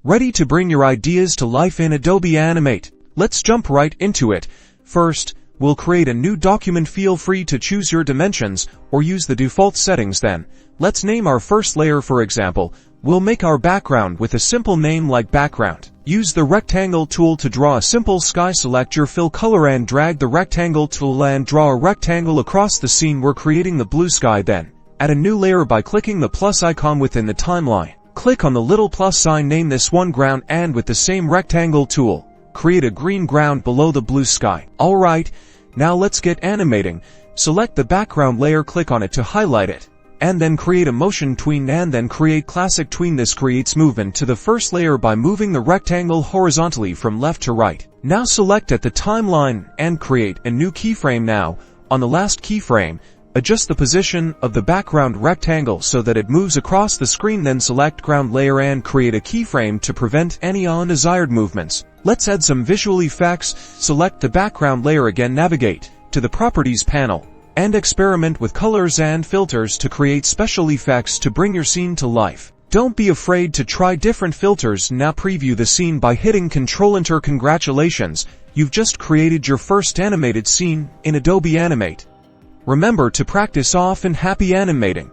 Ready to bring your ideas to life in Adobe Animate? Let's jump right into it. First, we'll create a new document. Feel free to choose your dimensions or use the default settings. Then, let's name our first layer. For example, we'll make our background with a simple name like background. Use the rectangle tool to draw a simple sky. Select your fill color and drag the rectangle tool and draw a rectangle across the scene. We're creating the blue sky. Then, add a new layer by clicking the plus icon within the timeline. Click on the little plus sign, name this one ground, and with the same rectangle tool, create a green ground below the blue sky. Alright, now let's get animating. Select the background layer, click on it to highlight it, and then create a motion tween and then create classic tween. This creates movement to the first layer by moving the rectangle horizontally from left to right. Now select at the timeline and create a new keyframe. Now, on the last keyframe, adjust the position of the background rectangle so that it moves across the screen. Then select ground layer and create a keyframe to prevent any undesired movements. Let's add some visual effects. Select the background layer again, navigate to the properties panel, and experiment with colors and filters to create special effects to bring your scene to life. Don't be afraid to try different filters. Now preview the scene by hitting Ctrl-Enter. Congratulations, you've just created your first animated scene in Adobe Animate. Remember to practice often. Happy animating!